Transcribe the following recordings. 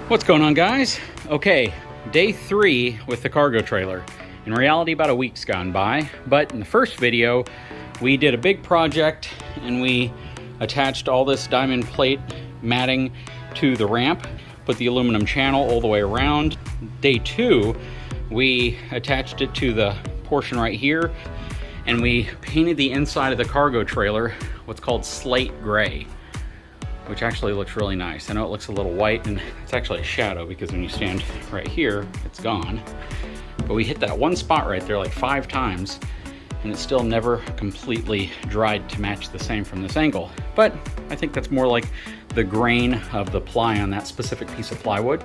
What's going on, guys? Okay, day 3 with the cargo trailer. In reality, about a week's gone by, but in the first video, we did a big project and we attached all this diamond plate matting to the ramp, put the aluminum channel all the way around. Day 2, we attached it to the portion right here, and we painted the inside of the cargo trailer what's called slate gray, which actually looks really nice. I know it looks a little white, and it's actually a shadow because when you stand right here, it's gone. But we hit that one spot right there like 5 times, and it's still never completely dried to match the same from this angle. But I think that's more like the grain of the ply on that specific piece of plywood.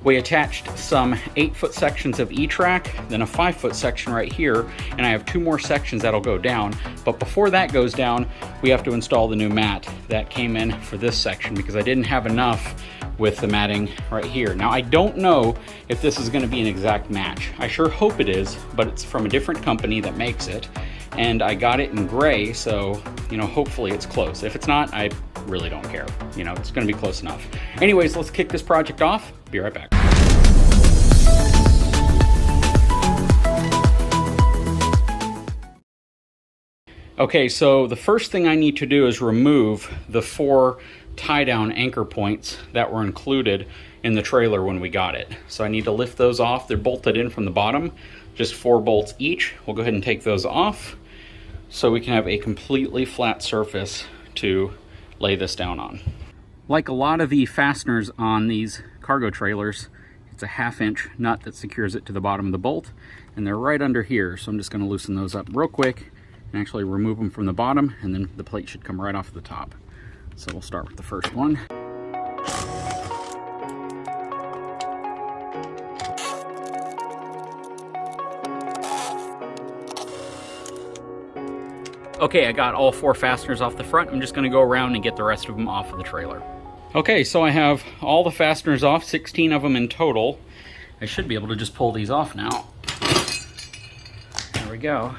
We attached some 8-foot sections of etrack, then a 5-foot section right here, and I have 2 more sections that'll go down. But before that goes down, we have to install the new mat that came in for this section because I didn't have enough with the matting right here. Now, I don't know if this is gonna be an exact match. I sure hope it is, but it's from a different company that makes it, and I got it in gray, so, you know, hopefully it's close. If it's not, I really don't care. You know, it's gonna be close enough. Anyways, let's kick this project off. Be right back. Okay, so the first thing I need to do is remove the 4 tie-down anchor points that were included in the trailer when we got it. So I need to lift those off. They're bolted in from the bottom, just 4 bolts each. We'll go ahead and take those off so we can have a completely flat surface to lay this down on. Like a lot of the fasteners on these cargo trailers, it's a 1/2-inch nut that secures it to the bottom of the bolt, and they're right under here. So I'm just gonna loosen those up real quick and actually remove them from the bottom, and then the plate should come right off the top. So we'll start with the first one. Okay, I got all 4 fasteners off the front. I'm just gonna go around and get the rest of them off of the trailer. Okay, so I have all the fasteners off, 16 of them in total. I should be able to just pull these off now. There we go.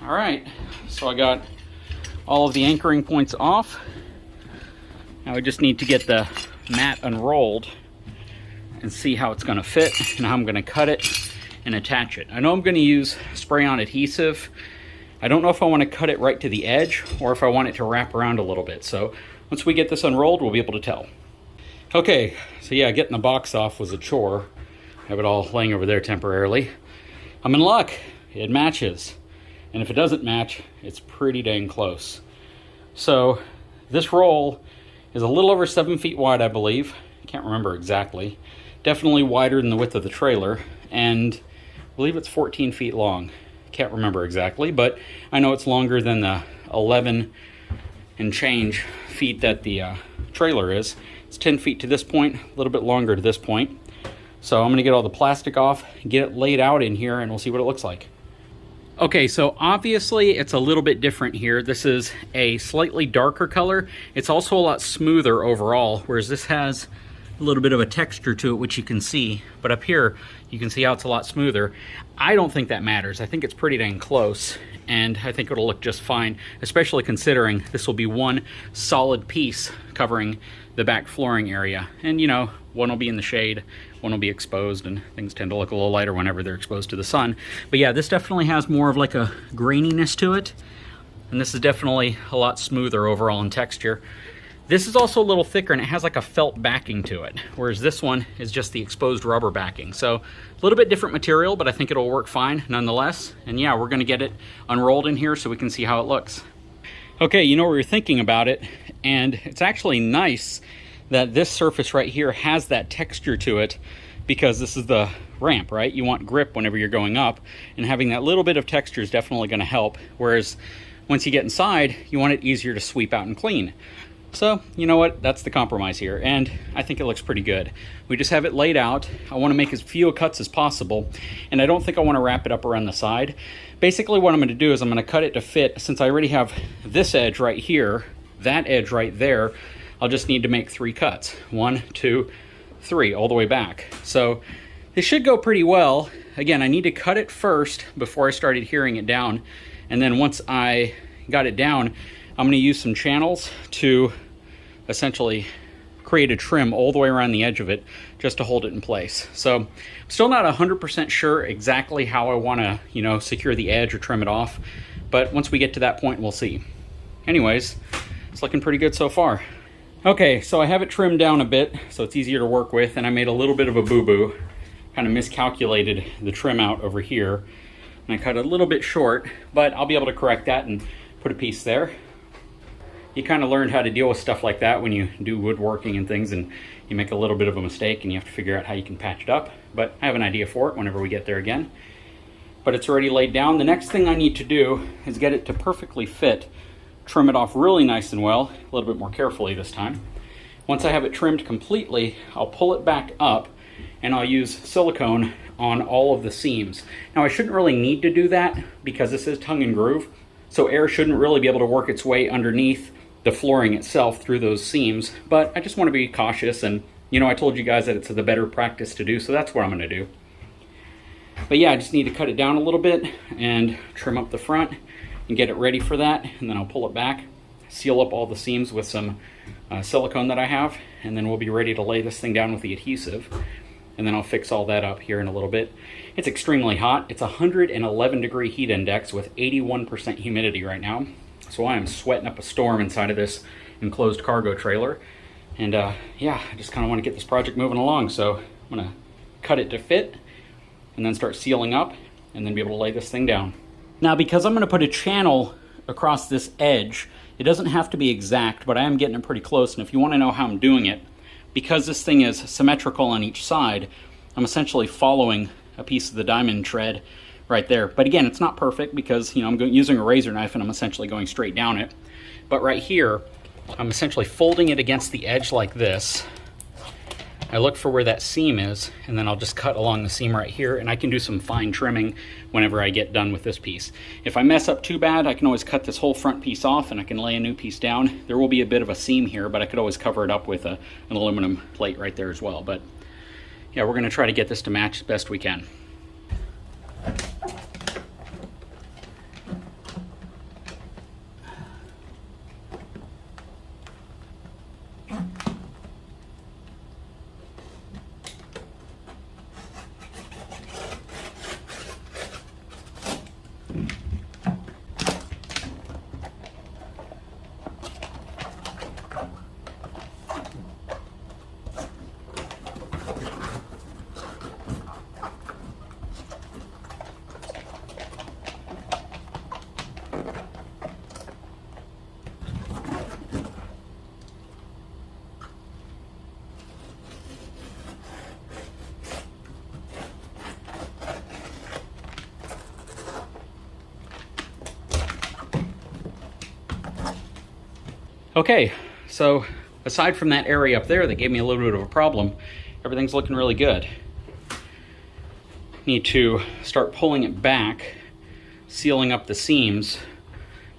All right, so I got all of the anchoring points off. Now we just need to get the mat unrolled and see how it's gonna fit and how I'm gonna cut it and attach it. I know I'm gonna use spray-on adhesive. I don't know if I wanna cut it right to the edge or if I want it to wrap around a little bit. So once we get this unrolled, we'll be able to tell. Okay, so yeah, getting the box off was a chore. I have it all laying over there temporarily. I'm in luck, it matches. And if it doesn't match, it's pretty dang close. So this roll is a little over 7 feet wide, I believe. I can't remember exactly. Definitely wider than the width of the trailer, and I believe it's 14 feet long. Can't remember exactly, but I know it's longer than the 11 and change feet that the trailer is. It's 10 feet to this point, a little bit longer to this point. So I'm gonna get all the plastic off, get it laid out in here, and we'll see what it looks like. Okay, so obviously it's a little bit different here. This is a slightly darker color. It's also a lot smoother overall, whereas this has a little bit of a texture to it, which you can see. But up here, you can see how it's a lot smoother. I don't think that matters. I think it's pretty dang close, and I think it'll look just fine, especially considering this will be one solid piece covering the back flooring area. And you know, one will be in the shade, one will be exposed, and things tend to look a little lighter whenever they're exposed to the sun. But yeah, this definitely has more of like a graininess to it, and this is definitely a lot smoother overall in texture. This is also a little thicker, and it has like a felt backing to it, whereas this one is just the exposed rubber backing. So a little bit different material, but I think it'll work fine nonetheless. And yeah, we're gonna get it unrolled in here so we can see how it looks. Okay, you know what you're thinking about it, and it's actually nice that this surface right here has that texture to it because this is the ramp, right? You want grip whenever you're going up, and having that little bit of texture is definitely gonna help, whereas once you get inside, you want it easier to sweep out and clean. So, you know what? That's the compromise here, and I think it looks pretty good. We just have it laid out. I want to make as few cuts as possible, and I don't think I want to wrap it up around the side. Basically, what I'm going to do is I'm going to cut it to fit, since I already have this edge right here, that edge right there. I'll just need to make 3 cuts. 1, 2, 3, all the way back. So this should go pretty well. Again, I need to cut it first before I started hearing it down. And then once I got it down, I'm going to use some channels to essentially create a trim all the way around the edge of it just to hold it in place. So I'm still not 100% sure exactly how I want to, you know, secure the edge or trim it off. But once we get to that point, we'll see. Anyways, it's looking pretty good so far. Okay, so I have it trimmed down a bit so it's easier to work with, and I made a little bit of a boo-boo. Kind of miscalculated the trim out over here, and I cut it a little bit short, but I'll be able to correct that and put a piece there. You kind of learned how to deal with stuff like that when you do woodworking and things, and you make a little bit of a mistake and you have to figure out how you can patch it up. But I have an idea for it whenever we get there again. But it's already laid down. The next thing I need to do is get it to perfectly fit, trim it off really nice and well, a little bit more carefully this time. Once I have it trimmed completely, I'll pull it back up and I'll use silicone on all of the seams. Now I shouldn't really need to do that because this is tongue and groove, so air shouldn't really be able to work its way underneath the flooring itself through those seams, but I just want to be cautious, and you know, I told you guys that it's the better practice to do, so that's what I'm going to do. But yeah, I just need to cut it down a little bit and trim up the front and get it ready for that, and then I'll pull it back, seal up all the seams with some silicone that I have, and then we'll be ready to lay this thing down with the adhesive, and then I'll fix all that up here in a little bit. It's extremely hot. It's 111 degree heat index with 81% humidity right now. So I am sweating up a storm inside of this enclosed cargo trailer. And yeah, I just kind of want to get this project moving along. So I'm going to cut it to fit and then start sealing up and then be able to lay this thing down. Now, because I'm going to put a channel across this edge, it doesn't have to be exact, but I am getting it pretty close. And if you want to know how I'm doing it, because this thing is symmetrical on each side, I'm essentially following a piece of the diamond tread right there. But again, it's not perfect because, you know, I'm using a razor knife and I'm essentially going straight down it. But right here, I'm essentially folding it against the edge like this. I look for where that seam is, and then I'll just cut along the seam right here, and I can do some fine trimming whenever I get done with this piece. If I mess up too bad, I can always cut this whole front piece off and I can lay a new piece down. There will be a bit of a seam here, but I could always cover it up with an aluminum plate right there as well. But yeah, we're gonna try to get this to match as best we can. Okay, so aside from that area up there that gave me a little bit of a problem, everything's looking really good. Need to start pulling it back, sealing up the seams,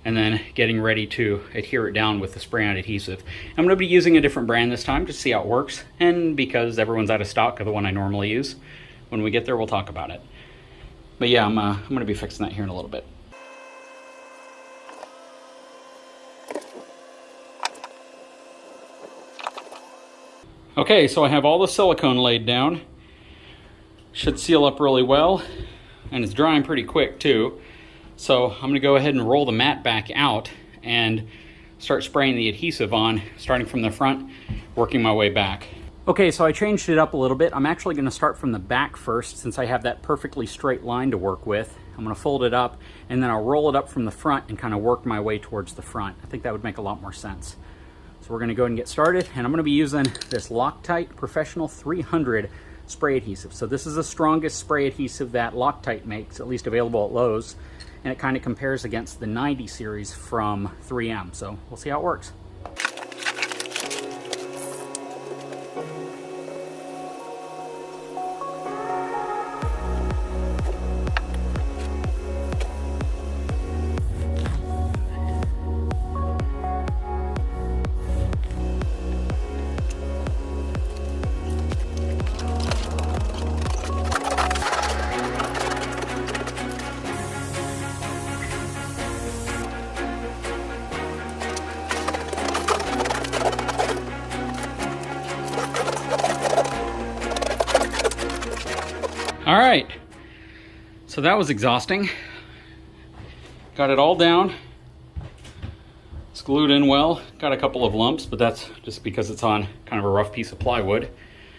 and then getting ready to adhere it down with the spray-on adhesive. I'm going to be using a different brand this time to see how it works, and because everyone's out of stock of the one I normally use. When we get there, we'll talk about it. But yeah, I'm going to be fixing that here in a little bit. Okay, so I have all the silicone laid down. Should seal up really well, and it's drying pretty quick too. So I'm going to go ahead and roll the mat back out and start spraying the adhesive on, starting from the front, working my way back. Okay, so I changed it up a little bit. I'm actually going to start from the back first, since I have that perfectly straight line to work with. I'm going to fold it up, and then I'll roll it up from the front and kind of work my way towards the front. I think that would make a lot more sense. So we're going to go ahead and get started, and I'm going to be using this Loctite Professional 300 spray adhesive. So this is the strongest spray adhesive that Loctite makes, at least available at Lowe's, and it kind of compares against the 90 series from 3M. So we'll see how it works. All right, so that was exhausting. Got it all down. It's glued in well. Got a couple of lumps, but that's just because it's on kind of a rough piece of plywood.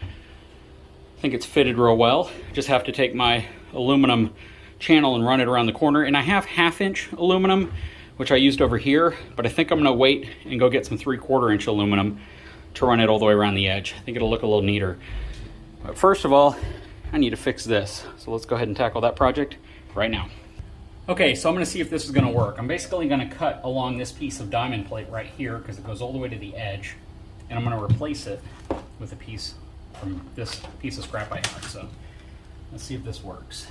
I think it's fitted real well. Just have to take my aluminum channel and run it around the corner. And I have 1/2" aluminum, which I used over here, but I think I'm gonna wait and go get some 3/4" aluminum to run it all the way around the edge. I think it'll look a little neater. But first of all, I need to fix this. So let's go ahead and tackle that project right now. Okay, so I'm gonna see if this is gonna work. I'm basically gonna cut along this piece of diamond plate right here because it goes all the way to the edge, and I'm gonna replace it with a piece from this piece of scrap I have. So let's see if this works.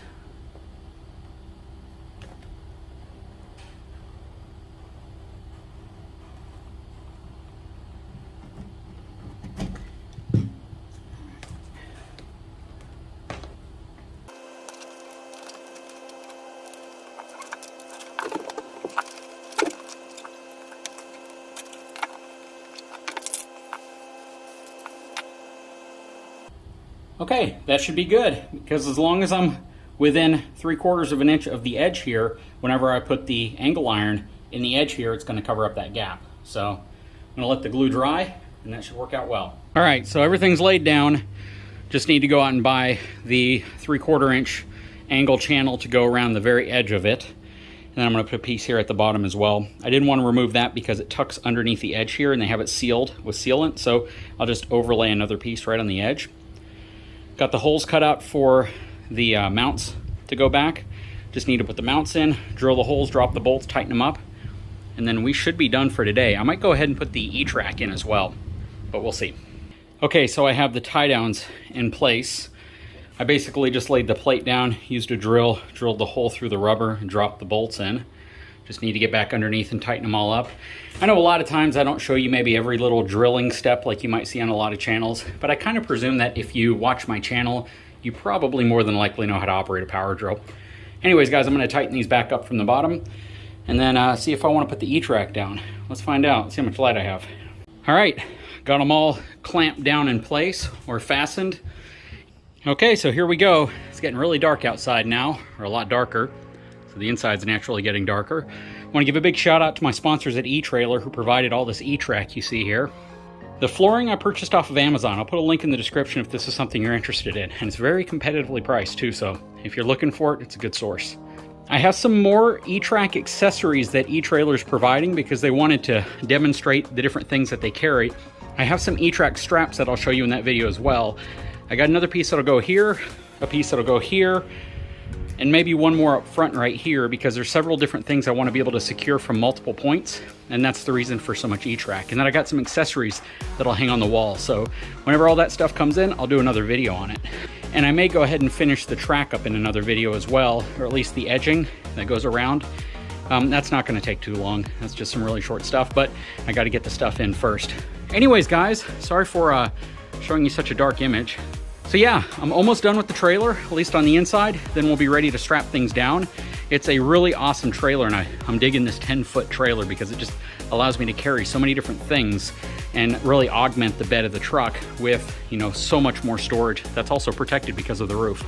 Okay, that should be good, because as long as I'm within 3/4 of an inch of the edge here, whenever I put the angle iron in the edge here, it's going to cover up that gap. So I'm going to let the glue dry, and that should work out well. All right, so everything's laid down. Just need to go out and buy the 3/4 inch angle channel to go around the very edge of it. And then I'm going to put a piece here at the bottom as well. I didn't want to remove that because it tucks underneath the edge here, and they have it sealed with sealant, so I'll just overlay another piece right on the edge. Got the holes cut out for the mounts to go back. Just need to put the mounts in, drill the holes, drop the bolts, tighten them up, and then we should be done for today. I might go ahead and put the etrack in as well, but we'll see. Okay, so I have the tie downs in place. I basically just laid the plate down, used a drill, drilled the hole through the rubber, and dropped the bolts in. Just need to get back underneath and tighten them all up. I know a lot of times I don't show you maybe every little drilling step like you might see on a lot of channels, but I kind of presume that if you watch my channel, you probably more than likely know how to operate a power drill. Anyways, guys, I'm going to tighten these back up from the bottom and then see if I want to put the etrack down. Let's find out, see how much light I have. All right, got them all clamped down in place or fastened. Okay, so here we go. It's getting really dark outside now, or a lot darker. So the inside's naturally getting darker. I want to give a big shout out to my sponsors at etrailer who provided all this etrack you see here. The flooring I purchased off of Amazon. I'll put a link in the description if this is something you're interested in. And it's very competitively priced too, so if you're looking for it, it's a good source. I have some more etrack accessories that etrailer's providing because they wanted to demonstrate the different things that they carry. I have some etrack straps that I'll show you in that video as well. I got another piece that'll go here, a piece that'll go here, and maybe one more up front right here because there's several different things I want to be able to secure from multiple points, and that's the reason for so much etrack. And then I got some accessories that'll hang on the wall, so whenever all that stuff comes in, I'll do another video on it. And I may go ahead and finish the track up in another video as well, or at least the edging that goes around. That's not going to take too long. That's just some really short stuff, but I got to get the stuff in first. Anyways, guys, sorry for showing you such a dark image. So yeah, I'm almost done with the trailer, at least on the inside. Then we'll be ready to strap things down. It's a really awesome trailer, and I'm digging this 10-foot trailer because it just allows me to carry so many different things and really augment the bed of the truck with, you know, so much more storage that's also protected because of the roof.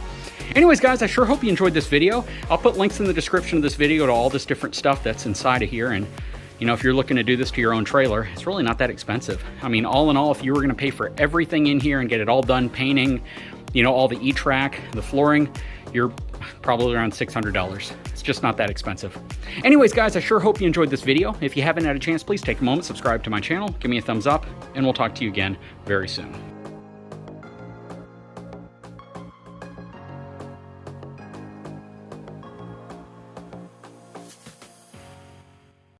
Anyways, guys, I sure hope you enjoyed this video. I'll put links in the description of this video to all this different stuff that's inside of here. And you know, if you're looking to do this to your own trailer, it's really not that expensive. I mean, all in all, if you were gonna pay for everything in here and get it all done, painting, you know, all the etrack, the flooring, you're probably around $600. It's just not that expensive. Anyways, guys, I sure hope you enjoyed this video. If you haven't had a chance, please take a moment, subscribe to my channel, give me a thumbs up, and we'll talk to you again very soon.